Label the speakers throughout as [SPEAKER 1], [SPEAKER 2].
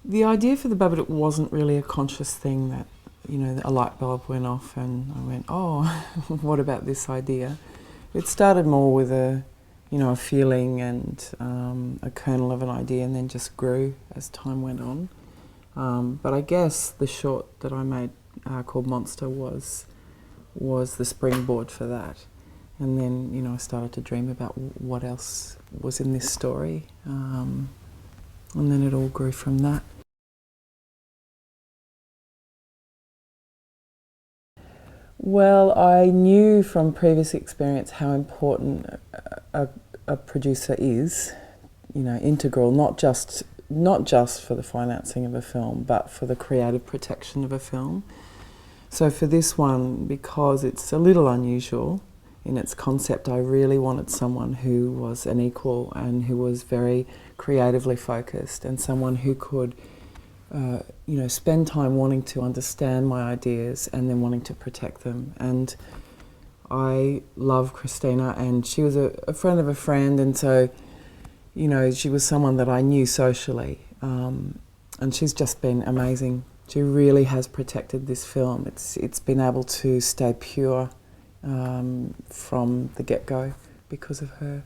[SPEAKER 1] The idea for the Babadook wasn't really a conscious thing that, a light bulb went off and I went, oh, what about this idea? It started more with a feeling and a kernel of an idea, and then just grew as time went on. But I guess the short that I made called Monster was the springboard for that. And then, I started to dream about what else was in this story. And then it all grew from that. Well, I knew from previous experience how important a producer is, integral, not just for the financing of a film, but for the creative protection of a film. So for this one, because it's a little unusual in its concept, I really wanted someone who was an equal and who was very creatively focused, and someone who could spend time wanting to understand my ideas and then wanting to protect them. And I love Christina, and she was a friend of a friend, and so, she was someone that I knew socially, and she's just been amazing. She really has protected this film. It's been able to stay pure from the get-go because of her.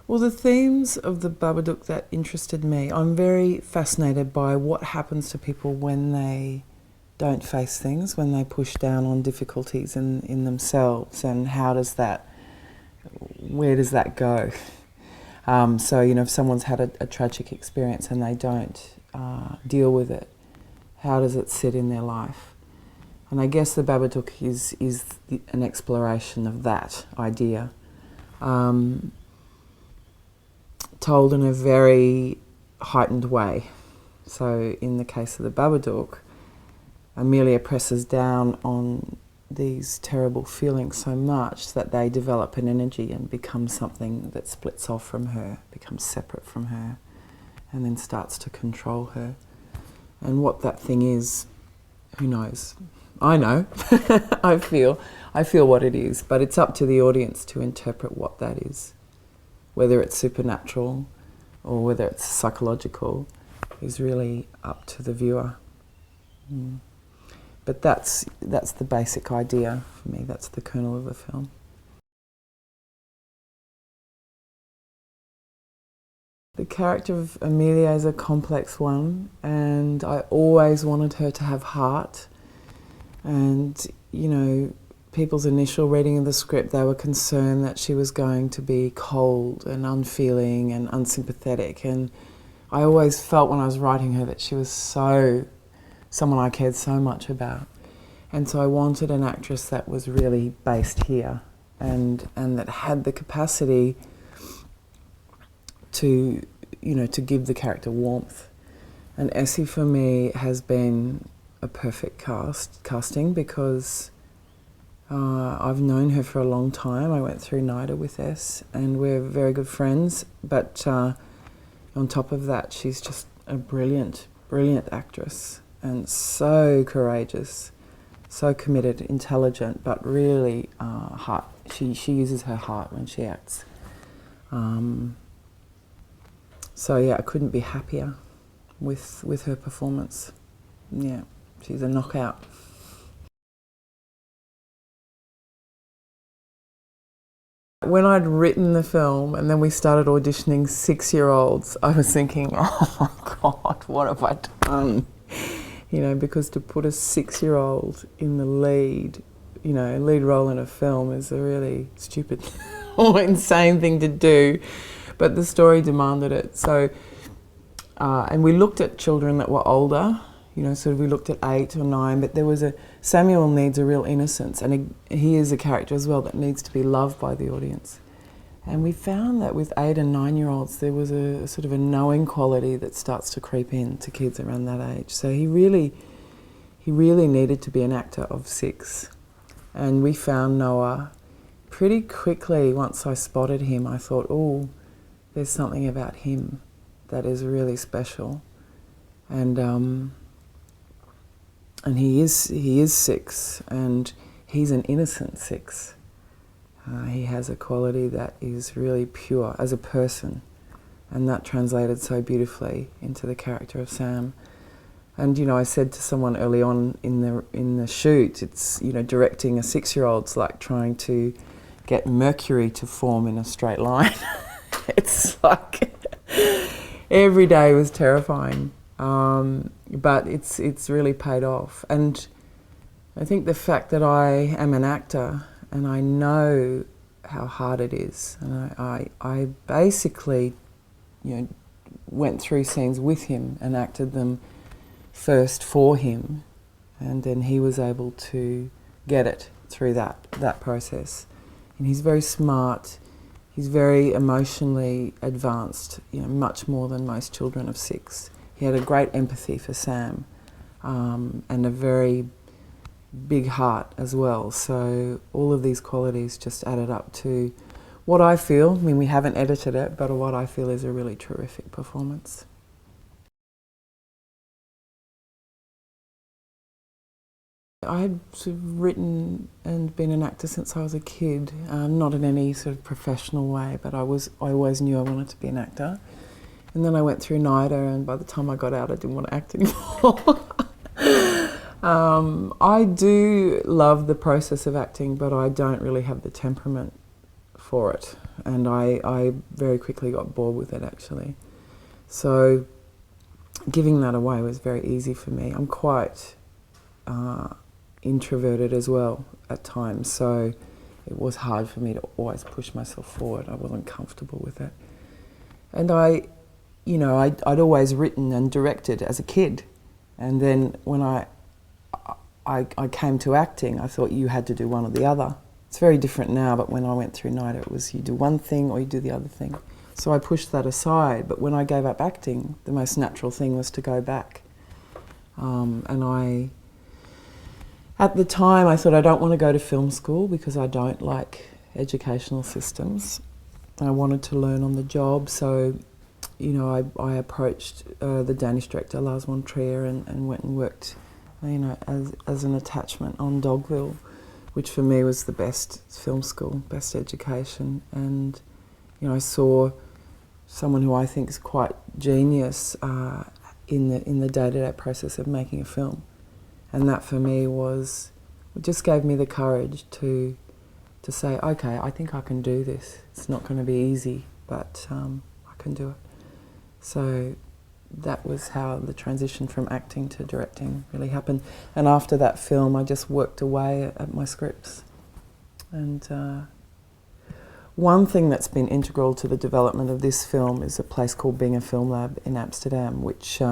[SPEAKER 1] Well, the themes of the Babadook that interested me, I'm very fascinated by what happens to people when they don't face things, when they push down on difficulties in themselves, and where does that go? So, if someone's had a tragic experience and they don't deal with it, how does it sit in their life? And I guess the Babadook is an exploration of that idea. Told in a very heightened way. So in the case of the Babadook, Amelia presses down on these terrible feelings so much that they develop an energy and become something that splits off from her, becomes separate from her, and then starts to control her. And what that thing is, who knows? I know. I feel what it is, but it's up to the audience to interpret what that is. Whether it's supernatural or whether it's psychological is really up to the viewer. But that's the basic idea for me. That's the kernel of the film. The character of Amelia is a complex one, and I always wanted her to have heart. And, people's initial reading of the script, they were concerned that she was going to be cold and unfeeling and unsympathetic. And I always felt when I was writing her that she was someone I cared so much about. And so I wanted an actress that was really based here and that had the capacity to give the character warmth. And Essie for me has been a perfect casting because I've known her for a long time. I went through NIDA with Es, and we're very good friends. But on top of that, she's just a brilliant, brilliant actress, and so courageous, so committed, intelligent, but really heart. She uses her heart when she acts. So yeah, I couldn't be happier with her performance. Yeah, she's a knockout. When I'd written the film and then we started auditioning 6-year-olds, I was thinking, oh my God, what have I done? Because to put a 6-year-old in the lead role in a film is a really stupid or insane thing to do, but the story demanded it. So, and we looked at children that were older, so we looked at 8 or 9, but Samuel needs a real innocence, and he is a character as well that needs to be loved by the audience. And we found that with 8 and 9-year-olds, there was a sort of a knowing quality that starts to creep in to kids around that age. So he really needed to be an actor of 6. And we found Noah pretty quickly. Once I spotted him, I thought, oh, there's something about him that is really special. And he is 6, and he's an innocent 6. He has a quality that is really pure as a person, and that translated so beautifully into the character of Sam. And you know, I said to someone early on in the shoot, it's, you know, directing a 6-year-old's like trying to get mercury to form in a straight line. It's like every day was terrifying, but it's really paid off. And I think the fact that I am an actor and I know how hard it is, and I basically, you know, went through scenes with him and acted them first for him, and then he was able to get it through that process. And he's very smart, he's very emotionally advanced, you know, much more than most children of 6. He had a great empathy for Sam, and a very big heart as well. So all of these qualities just added up to what I feel, I mean, we haven't edited it, but what I feel is a really terrific performance. I had sort of written and been an actor since I was a kid, not in any sort of professional way, but I always knew I wanted to be an actor. And then I went through NIDA, and by the time I got out I didn't want to act anymore. I do love the process of acting, but I don't really have the temperament for it, and I very quickly got bored with it, actually. So giving that away was very easy for me. I'm quite introverted as well at times, so it was hard for me to always push myself forward. I wasn't comfortable with it. And I'd always written and directed as a kid, and then when I came to acting, I thought you had to do one or the other. It's very different now, but when I went through NIDA, it was you do one thing or you do the other thing. So I pushed that aside, but when I gave up acting, the most natural thing was to go back. At the time, I thought I don't want to go to film school because I don't like educational systems. I wanted to learn on the job, so you know, I approached the Danish director Lars von Trier and went and worked, you know, as an attachment on Dogville, which for me was the best film school, best education. And you know, I saw someone who I think is quite genius in the day-to-day process of making a film, and that for me it just gave me the courage to say, okay, I think I can do this. It's not going to be easy, but I can do it. So that was how the transition from acting to directing really happened. And after that film, I just worked away at my scripts. And one thing that's been integral to the development of this film is a place called Being a Film Lab in Amsterdam, which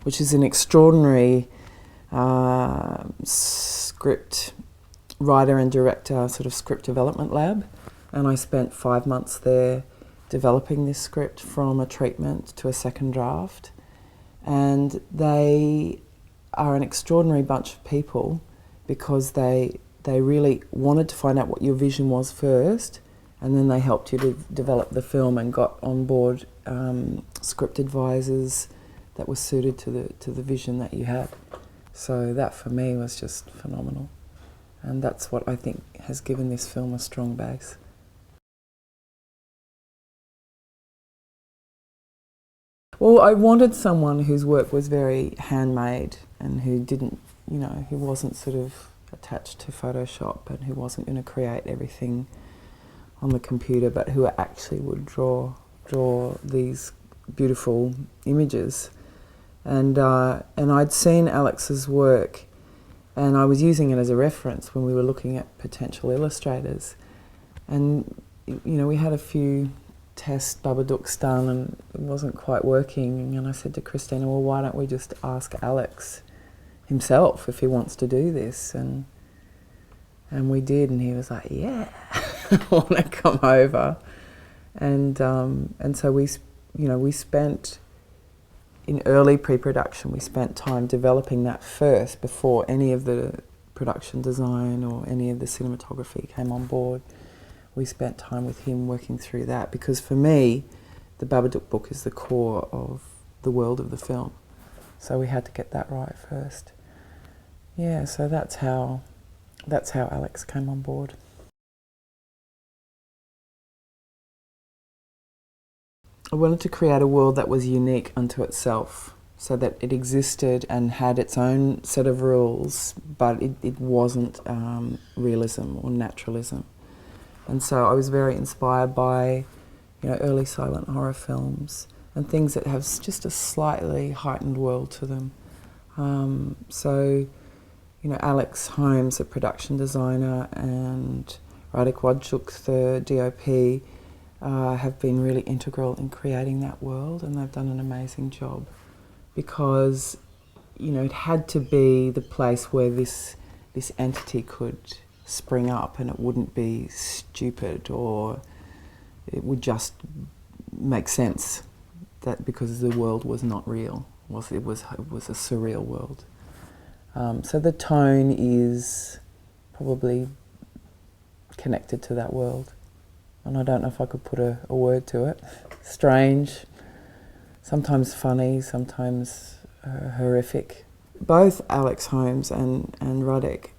[SPEAKER 1] is an extraordinary script writer and director sort of script development lab. And I spent 5 months there developing this script from a treatment to a second draft. And they are an extraordinary bunch of people because they really wanted to find out what your vision was first, and then they helped you to develop the film and got on board script advisors that were suited to the vision that you had. So that for me was just phenomenal. And that's what I think has given this film a strong base. Well, I wanted someone whose work was very handmade and who didn't, you know, who wasn't sort of attached to Photoshop and who wasn't going to create everything on the computer, but who actually would draw these beautiful images. And I'd seen Alex's work, and I was using it as a reference when we were looking at potential illustrators. And you know, we had a few test Babadooks done and it wasn't quite working, and I said to Christina, well, why don't we just ask Alex himself if he wants to do this? And we did, and he was like, yeah, I want to come over. And so we spent, in early pre-production, we spent time developing that first before any of the production design or any of the cinematography came on board. We spent time with him working through that, because for me, the Babadook book is the core of the world of the film. So we had to get that right first. Yeah, so that's how Alex came on board. I wanted to create a world that was unique unto itself, so that it existed and had its own set of rules, but it wasn't realism or naturalism. And so I was very inspired by, early silent horror films and things that have just a slightly heightened world to them. Alex Holmes, the production designer, and Radek Wojcik, the DOP, have been really integral in creating that world, and they've done an amazing job, because it had to be the place where this entity could spring up, and it wouldn't be stupid, or it would just make sense, that because the world was not real, it was a surreal world. So the tone is probably connected to that world, and I don't know if I could put a word to it. Strange, sometimes funny, sometimes horrific. Both Alex Holmes and Radek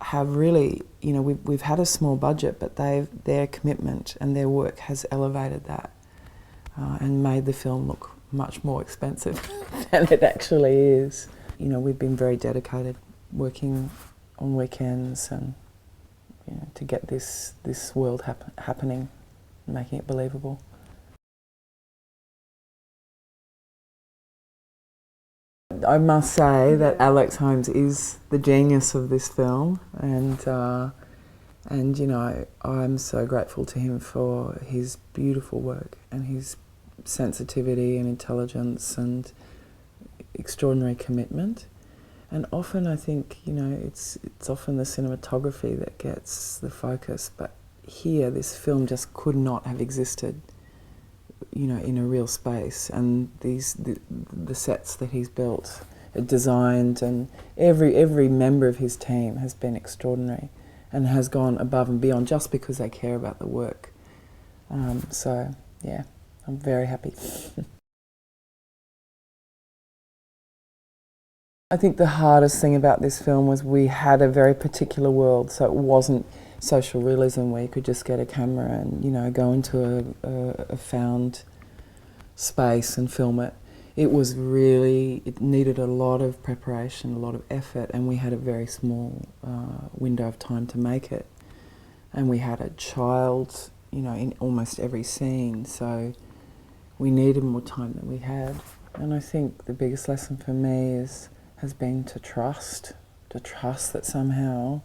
[SPEAKER 1] have really, we've had a small budget, but their commitment and their work has elevated that and made the film look much more expensive than it actually is. We've been very dedicated, working on weekends and to get this world happening, making it believable. I must say that Alex Holmes is the genius of this film, and I'm so grateful to him for his beautiful work and his sensitivity and intelligence and extraordinary commitment. And often I think, it's often the cinematography that gets the focus, but here this film just could not have existed, in a real space. And the sets that he's built, designed, and every member of his team has been extraordinary and has gone above and beyond just because they care about the work. So yeah, I'm very happy. I think the hardest thing about this film was we had a very particular world, so it wasn't social realism where you could just get a camera and go into a found space and film it. It needed a lot of preparation, a lot of effort, and we had a very small window of time to make it. And we had a child, in almost every scene, so we needed more time than we had. And I think the biggest lesson for me has been to trust that somehow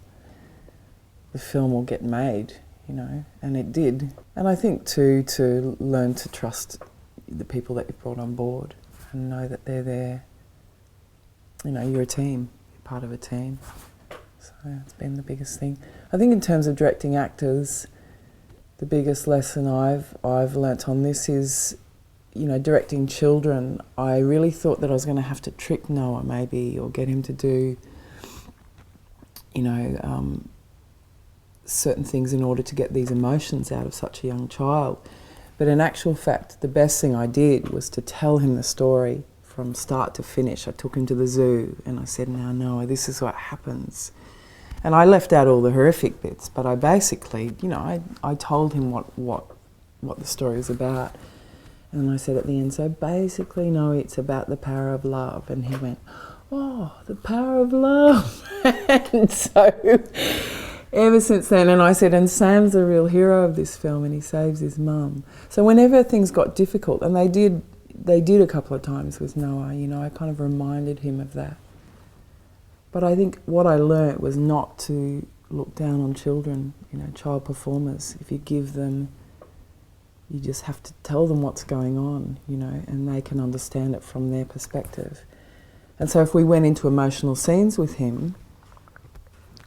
[SPEAKER 1] the film will get made, and it did. And I think too, to learn to trust the people that you've brought on board and know that they're there. You're a team, you're part of a team. So it's been the biggest thing. I think in terms of directing actors, the biggest lesson I've learnt on this is, directing children. I really thought that I was going to have to trick Noah maybe, or get him to do, certain things in order to get these emotions out of such a young child. But in actual fact, the best thing I did was to tell him the story from start to finish. I took him to the zoo and I said, "Now Noah, this is what happens." And I left out all the horrific bits, but I basically, I told him what the story was about. And I said at the end, "So basically, no, it's about the power of love." And he went, "Oh, the power of love." And so ever since then, and I said, and Sam's the real hero of this film, and he saves his mum. So whenever things got difficult, and they did a couple of times with Noah, I kind of reminded him of that. But I think what I learnt was not to look down on children, child performers. If you give them, you just have to tell them what's going on, and they can understand it from their perspective. And so if we went into emotional scenes with him,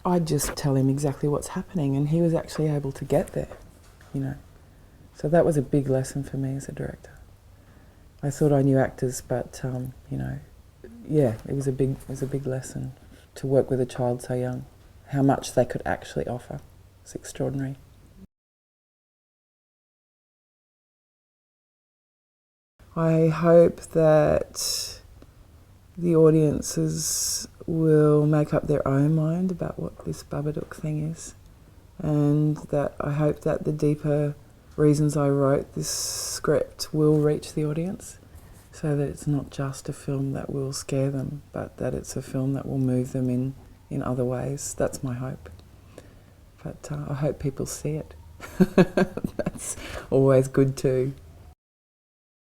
[SPEAKER 1] I'd just tell him exactly what's happening, and he was actually able to get there, So that was a big lesson for me as a director. I thought I knew actors, but it was a big lesson to work with a child so young. How much they could actually offer. It's extraordinary. I hope that the audiences will make up their own mind about what this Babadook thing is, and that I hope that the deeper reasons I wrote this script will reach the audience, so that it's not just a film that will scare them, but that it's a film that will move them in other ways. That's my hope. But I hope people see it. That's always good too.